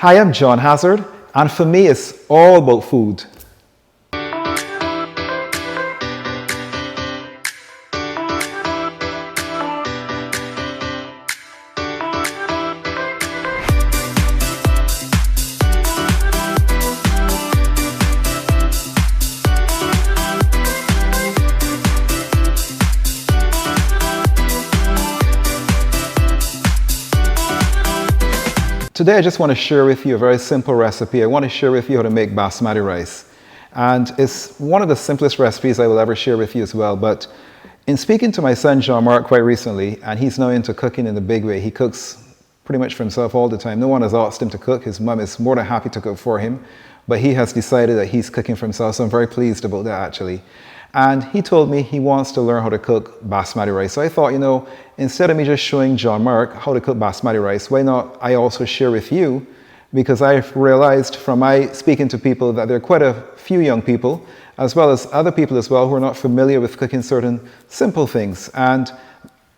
Hi, I'm John Hazzard, and for me, it's all about food. Today I just want to share with you a very simple recipe. I want to share with you how to make basmati rice. And it's one of the simplest recipes I will ever share with you as well. But in speaking to my son Jean-Marc quite recently, and he's now into cooking in a big way. He cooks pretty much for himself all the time. No one has asked him to cook. His mum is more than happy to cook for him. But he has decided that he's cooking for himself, so I'm very pleased about that actually. And he told me he wants to learn how to cook basmati rice. So I thought, you know, instead of me just showing Jean-Marc how to cook basmati rice, why not I also share with you? Because I've realized from my speaking to people that there are quite a few young people, as well as other people as well, who are not familiar with cooking certain simple things. And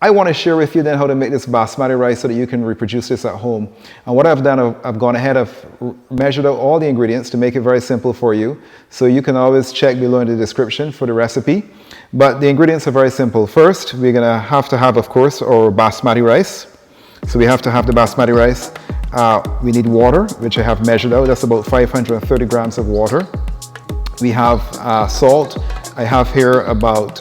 I want to share with you then how to make this basmati rice so that you can reproduce this at home. And what I've done, I've gone ahead, I've measured out all the ingredients to make it very simple for you. So you can always check below in the description for the recipe. But the ingredients are very simple. First, we're going to have, of course, our basmati rice. So we have to have the basmati rice. We need water, which I have measured out. That's about 530 grams of water. We have salt. I have here about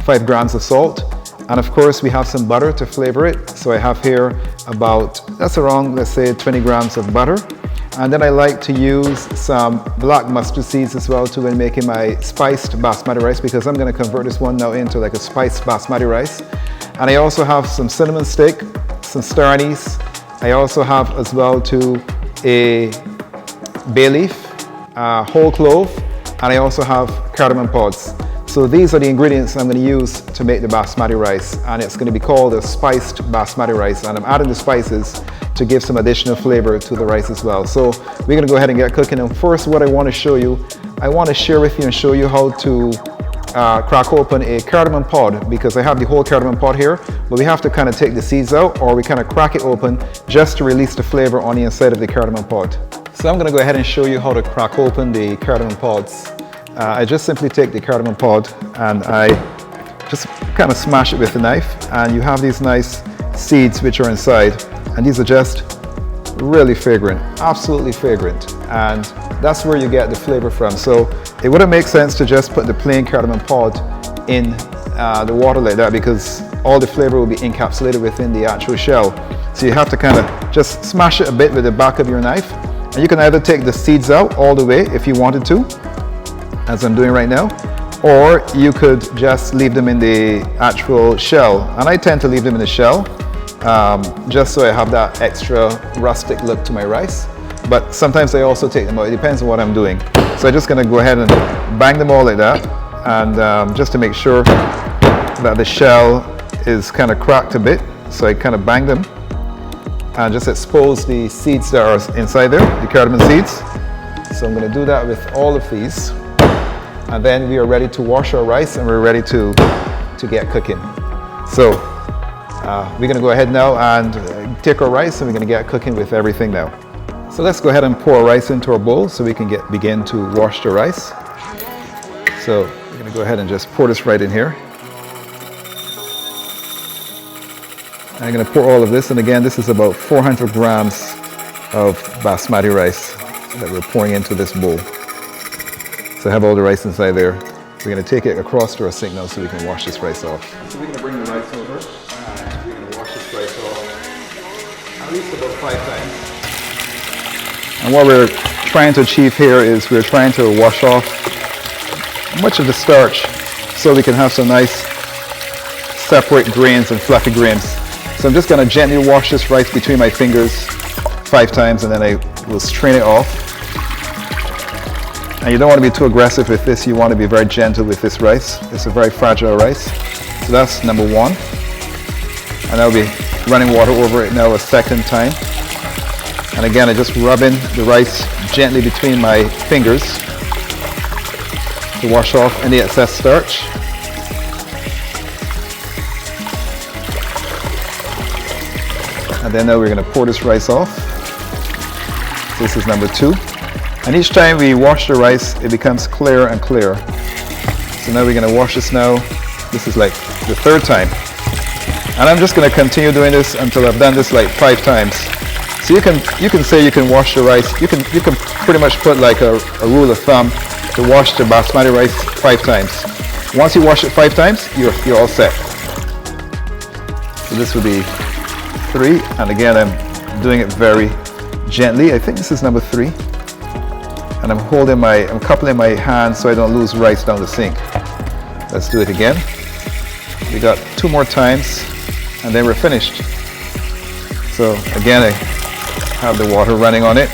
5 grams of salt. And of course, we have some butter to flavor it. So I have here about, that's around, let's say 20 grams of butter. And then I like to use some black mustard seeds as well too when making my spiced basmati rice, because I'm going to convert this one now into like a spiced basmati rice. And I also have some cinnamon stick, some star anise. I also have as well too a bay leaf, whole clove, and I also have cardamon pods. So these are the ingredients I'm going to use to make the basmati rice, and it's going to be called a spiced basmati rice, and I'm adding the spices to give some additional flavor to the rice as well. So we're going to go ahead and get cooking. And first, what I want to show you, I want to share with you and show you how to crack open a cardamom pod, because I have the whole cardamom pod here, but we have to kind of take the seeds out, or we kind of crack it open just to release the flavor on the inside of the cardamom pod. So I'm going to go ahead and show you how to crack open the cardamom pods. I just simply take the cardamom pod and I just kind of smash it with a knife, and you have these nice seeds which are inside, and these are just really fragrant, absolutely fragrant, and that's where you get the flavor from. So it wouldn't make sense to just put the plain cardamom pod in the water like that, because all the flavor will be encapsulated within the actual shell. So you have to kind of just smash it a bit with the back of your knife, and you can either take the seeds out all the way if you wanted to, as I'm doing right now, or you could just leave them in the actual shell. And I tend to leave them in the shell, just so I have that extra rustic look to my rice. But sometimes I also take them out. It depends on what I'm doing. So I'm just going to go ahead and bang them all like that, and just to make sure that the shell is kind of cracked a bit. So I kind of bang them and just expose the seeds that are inside there, the cardamom seeds. So I'm going to do that with all of these. And then we are ready to wash our rice, and we're ready to get cooking. So we're going to go ahead now and take our rice, and we're going to get cooking with everything now. So let's go ahead and pour our rice into our bowl so we can begin to wash the rice. So we're going to go ahead and just pour this right in here. And I'm going to pour all of this, and again, this is about 400 grams of basmati rice that we're pouring into this bowl. So I have all the rice inside there. We're going to take it across to our sink now so we can wash this rice off. So we're going to bring the rice over, and we're going to wash this rice off at least about 5 times. And what we're trying to achieve here is we're trying to wash off much of the starch so we can have some nice separate grains and fluffy grains. So I'm just going to gently wash this rice between my fingers 5 times, and then I will strain it off. And you don't want to be too aggressive with this. You want to be very gentle with this rice. It's a very fragile rice. So that's number 1. And I'll be running water over it now a second time. And again, I just rub in the rice gently between my fingers to wash off any excess starch. And then now we're going to pour this rice off. This is number 2. And each time we wash the rice, it becomes clearer and clearer. So now we're going to wash this now. This is like the 3rd time. And I'm just going to continue doing this until I've done this like 5 times. So you can say you can wash the rice. You can pretty much put like a rule of thumb to wash the basmati rice 5 times. Once you wash it 5 times, you're all set. So this would be 3. And again, I'm doing it very gently. I think this is number 3. And I'm coupling my hand so I don't lose rice down the sink. Let's do it again. We got 2 more times and then we're finished. So again, I have the water running on it.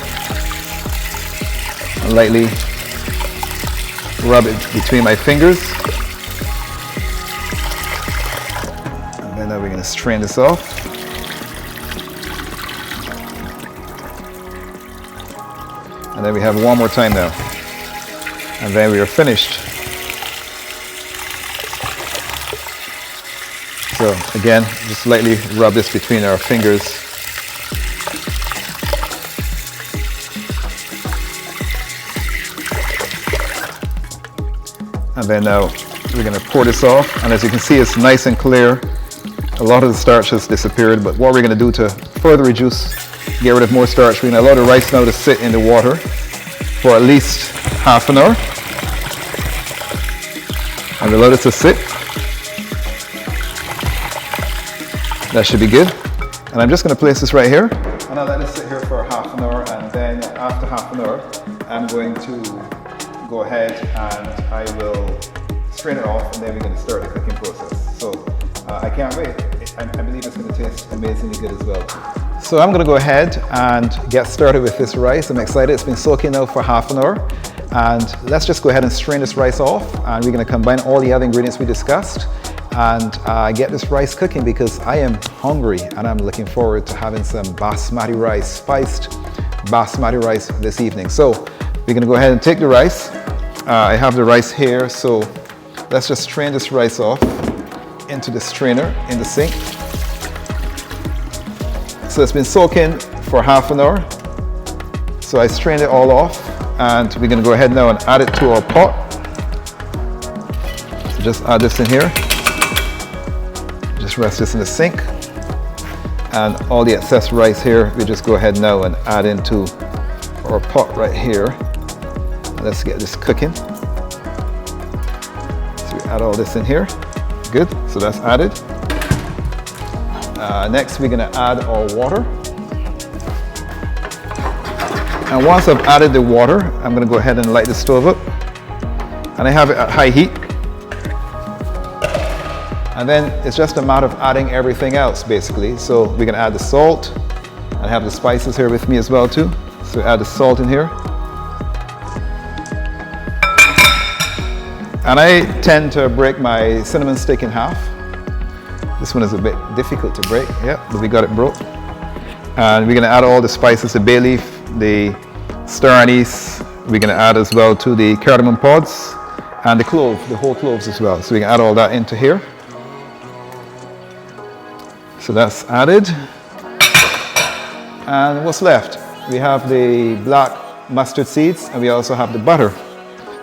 I lightly rub it between my fingers. And then now we're going to strain this off. And then we have 1 more time now. And then we are finished. So again, just lightly rub this between our fingers. And then now we're going to pour this off. And as you can see, it's nice and clear. A lot of the starch has disappeared, but what we're going to do to further get rid of more starch, we're going to allow the rice now to sit in the water for at least half an hour. And we allow it to sit. That should be good. And I'm just going to place this right here. And I'll let it sit here for half an hour, and then after half an hour, I'm going to go ahead and I will strain it off, and then we're going to start the cooking process. So I can't wait. I believe it's going to taste amazingly good as well. So I'm going to go ahead and get started with this rice. I'm excited. It's been soaking now for half an hour. And let's just go ahead and strain this rice off. And we're going to combine all the other ingredients we discussed and get this rice cooking, because I am hungry and I'm looking forward to having some basmati rice, spiced basmati rice this evening. So we're going to go ahead and take the rice. I have the rice here, so let's just strain this rice off into the strainer in the sink. So it's been soaking for half an hour. So I strained it all off, and we're going to go ahead now and add it to our pot. So just add this in here. Just rest this in the sink. And all the excess rice here, we just go ahead now and add into our pot right here. And let's get this cooking. So we add all this in here. Good, so that's added. Next, we're going to add our water. And once I've added the water, I'm going to go ahead and light the stove up. And I have it at high heat. And then it's just a matter of adding everything else, basically. So we're going to add the salt. I have the spices here with me as well, too. So add the salt in here. And I tend to break my cinnamon stick in half. This one is a bit difficult to break, yeah, but we got it broke. And we're going to add all the spices, the bay leaf, the Star Anise. We're going to add as well to the Cardamon Pods and the whole cloves as well. So we can add all that into here. So that's added. And what's left? We have the black mustard seeds, and we also have the butter.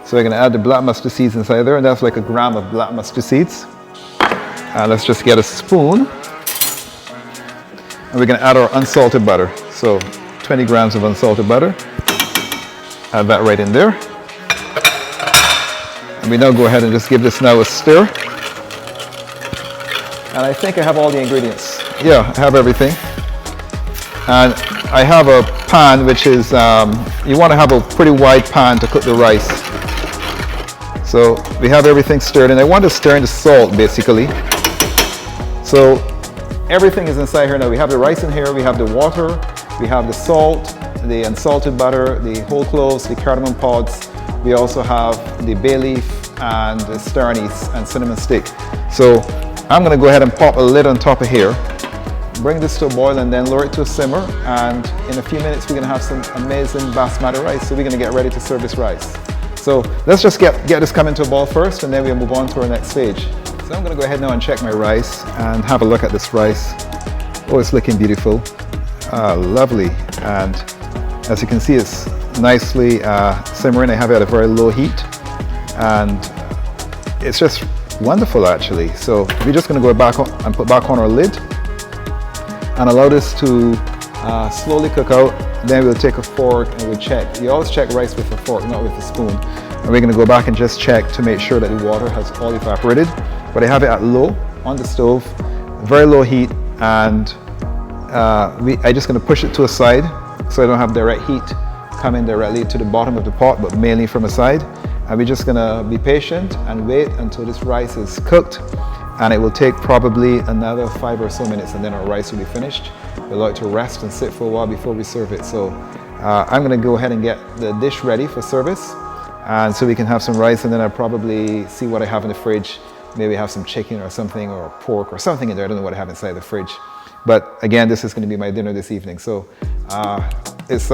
So we're going to add the black mustard seeds inside there, and that's like a gram of black mustard seeds. And let's just get a spoon. And we're going to add our unsalted butter. So 20 grams of unsalted butter. Add that right in there. And we now go ahead and just give this now a stir. And I think I have all the ingredients. Yeah, I have everything. And I have a pan, which is, you want to have a pretty wide pan to cook the rice. So we have everything stirred, and I want to stir in the salt, basically. So everything is inside here now. We have the rice in here, we have the water, we have the salt, the unsalted butter, the whole cloves, the cardamom pods. We also have the bay leaf and the star anise and cinnamon stick. So I'm going to go ahead and pop a lid on top of here, bring this to a boil, and then lower it to a simmer. And in a few minutes, we're going to have some amazing basmati rice. So we're going to get ready to serve this rice. So let's just get this coming to a boil first, and then we'll move on to our next stage. So I'm going to go ahead now and check my rice and have a look at this rice. Oh, it's looking beautiful. Lovely. And As you can see, it's nicely simmering. I have it at a very low heat, and it's just wonderful actually. So we're just going to go back on and put back on our lid and allow this to slowly cook out. Then we'll take a fork and we'll check. You always check rice with a fork, not with a spoon. And we're going to go back and just check to make sure that the water has all evaporated. But I have it at low on the stove, very low heat, and I'm just going to push it to a side so I don't have direct heat coming directly to the bottom of the pot, but mainly from a side. And we're just going to be patient and wait until this rice is cooked, and it will take probably another 5 or so minutes, and then our rice will be finished. We'll allow it to rest and sit for a while before we serve it. So I'm going to go ahead and get the dish ready for service, and so we can have some rice, and then I'll probably see what I have in the fridge. Maybe have some chicken or something, or pork or something in there. I don't know what I have inside the fridge. But again, this is going to be my dinner this evening. So it's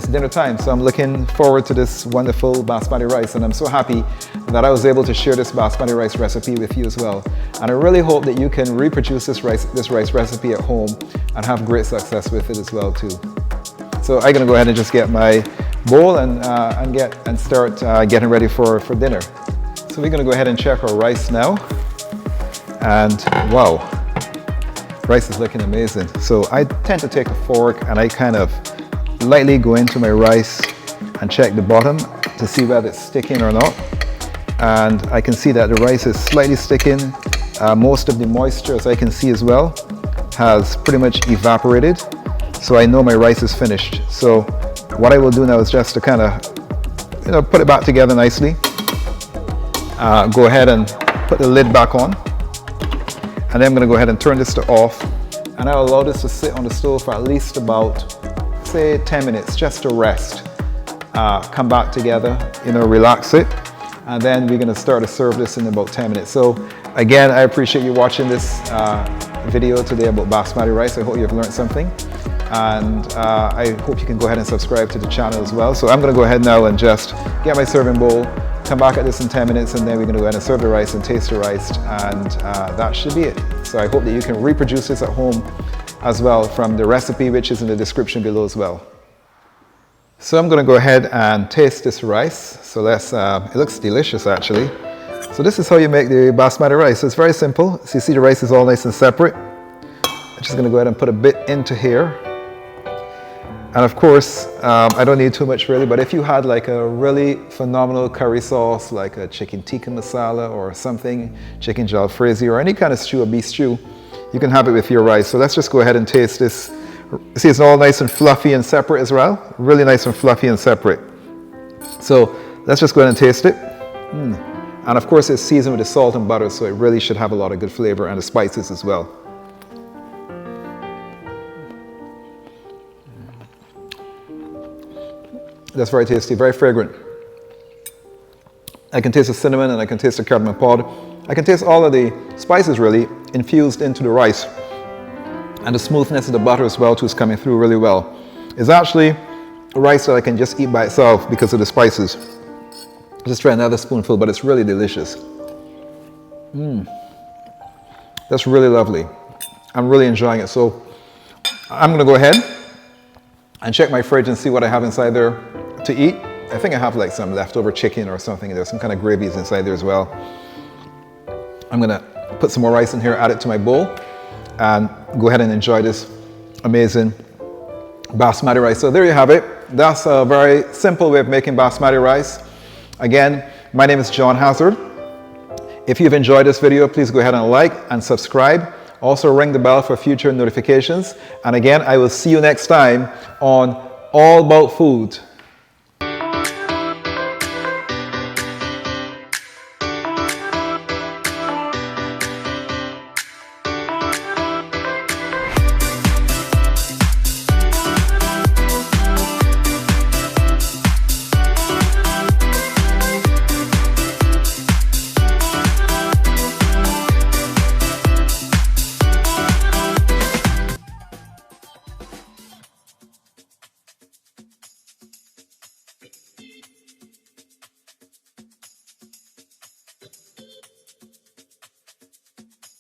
dinner time. So I'm looking forward to this wonderful basmati rice, and I'm so happy that I was able to share this basmati rice recipe with you as well. And I really hope that you can reproduce this rice recipe at home and have great success with it as well too. So I'm going to go ahead and just get my bowl and start getting ready for dinner. So we're going to go ahead and check our rice now, and wow, rice is looking amazing. So I tend to take a fork and I kind of lightly go into my rice and check the bottom to see whether it's sticking or not. And I can see that the rice is slightly sticking. Most of the moisture, as I can see as well, has pretty much evaporated. So I know my rice is finished. So what I will do now is just to kind of, put it back together nicely. Go ahead and put the lid back on. And then I'm going to go ahead and turn this to off. And I'll allow this to sit on the stove for at least about, say, 10 minutes, just to rest. Come back together, relax it. And then we're going to start to serve this in about 10 minutes. So again, I appreciate you watching this video today about basmati rice. I hope you've learned something. And I hope you can go ahead and subscribe to the channel as well. So I'm going to go ahead now and just get my serving bowl, come back at this in 10 minutes, and then we're going to go ahead and serve the rice and taste the rice, and that should be it. So I hope that you can reproduce this at home as well from the recipe, which is in the description below as well. So I'm going to go ahead and taste this rice. So it looks delicious actually. So this is how you make the basmati rice. So it's very simple. So you see the rice is all nice and separate. I'm just going to go ahead and put a bit into here. And of course, I don't need too much really, but if you had like a really phenomenal curry sauce, like a chicken tikka masala or something, chicken jalfrezi or any kind of stew, a beef stew, you can have it with your rice. So let's just go ahead and taste this. See, it's all nice and fluffy and separate as well. Really nice and fluffy and separate. So let's just go ahead and taste it. And of course, it's seasoned with the salt and butter, so it really should have a lot of good flavor, and the spices as well. That's very tasty, very fragrant. I can taste the cinnamon and I can taste the cardamom pod. I can taste all of the spices really infused into the rice. And the smoothness of the butter as well too is coming through really well. It's actually a rice that I can just eat by itself because of the spices. Just try another spoonful, but it's really delicious. That's really lovely. I'm really enjoying it. So I'm gonna go ahead and check my fridge and see what I have inside there to eat. I think I have like some leftover chicken or something. There's some kind of gravies inside there as well. I'm gonna put some more rice in here, add it to my bowl, and go ahead and enjoy this amazing basmati rice. So there you have it. That's a very simple way of making basmati rice. Again, my name is John Hazzard. If you've enjoyed this video, please go ahead and like and subscribe. Also ring the bell for future notifications. And again, I will see you next time on All About Food.